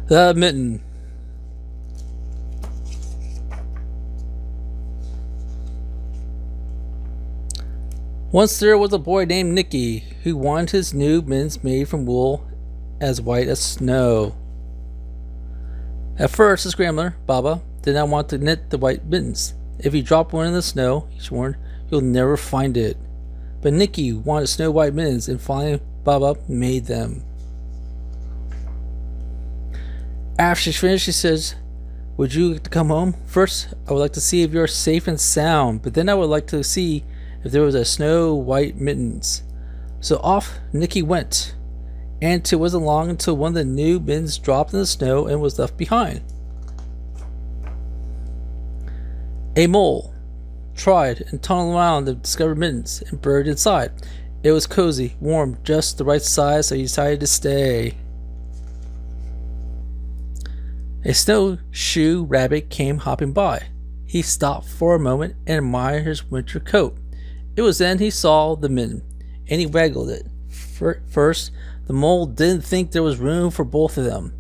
The Mitten. Once there was a boy named Nicki who wanted his new mittens made from wool as white as snow. At first, his grandmother, Baba, did not want to knit the white mittens. If you drop one in the snow, he warned, you'll never find it. But Nicki wanted snow white mittens, and finally Baba made them. After she finished, she says, "Would you like to come home? First, I would like to see if you're safe and sound, but then I would like to see if there was a snow white mittens." So off Nicki went, and it wasn't long until one of the new mittens dropped in the snow and was left behind. A mole tried and tunneled around to discover mittens and buried inside. It was cozy, warm, just the right size, so he decided to stay. A snowshoe rabbit came hopping by. He stopped for a moment and admired his winter coat. It was then he saw the mitten, and he waggled it. First, the mole didn't think there was room for both of them,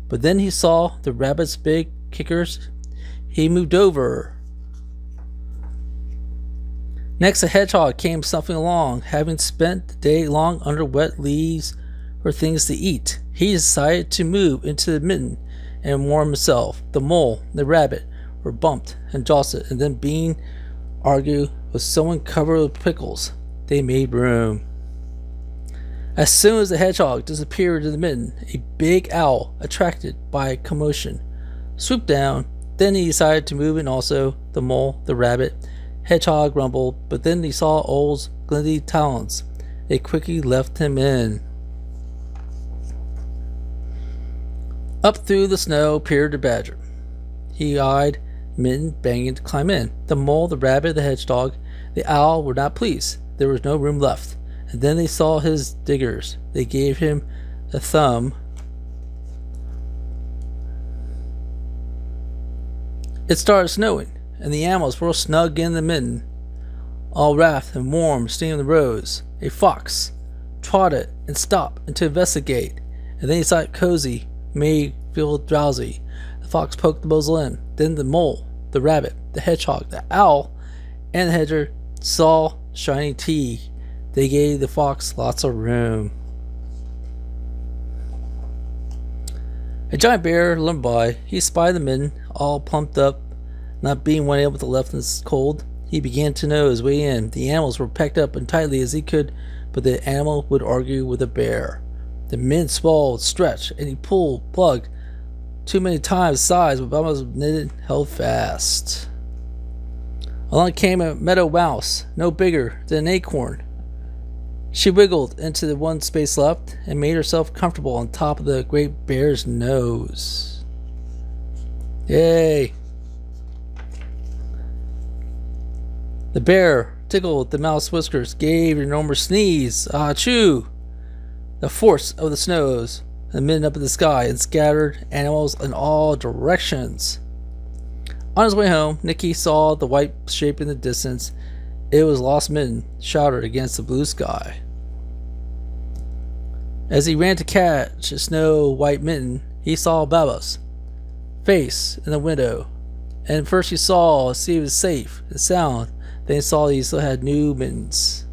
but then he saw the rabbit's big kickers. He moved over. Next, a hedgehog came stumping along, having spent the day long under wet leaves for things to eat. He decided to move into the mitten and warm himself. The mole and the rabbit were bumped and jostled, and then being argued with someone covered with pickles. They made room. As soon as the hedgehog disappeared in the mitten, a big owl, attracted by a commotion, swooped down. Then he decided to move in also. The mole, the rabbit, hedgehog rumbled, but then he saw Owl's glinty talons. They quickly left him in. Up through the snow peered the badger. He eyed Mitten, banging to climb in. The mole, the rabbit, the hedgehog, the owl were not pleased. There was no room left. And then they saw his diggers. They gave him a thumb. It started snowing, and the animals were snug in the mitten, all wrapped and warm, steaming the rose. A fox trotted and stopped to investigate, and then he saw it cozy, made feel drowsy. The fox poked the muzzle in. Then the mole, the rabbit, the hedgehog, the owl, and the hedger saw shiny tea. They gave the fox lots of room. A giant bear limped by. He spied the mitten, all plumped up, not being one able to left in the cold. He began to know his way in. The animals were packed up as tightly as he could, but the animal would argue with the bear. The mitten swallowed, stretched, and he pulled, plugged too many times the size, but almost knitted, held fast. Along came a meadow mouse, no bigger than an acorn. She wiggled into the one space left and made herself comfortable on top of the great bear's nose. Yay! The bear tickled the mouse's whiskers, gave an enormous sneeze. Achoo! The force of the snows and mitten up in the sky and scattered animals in all directions. On his way home, Nicki saw the white shape in the distance. It was Lost Mitten, shrouded against the blue sky. As he ran to catch a snow white mitten, he saw Baba's face in the window. And first he saw to see if it was safe and sound. Then he saw he still had new mittens.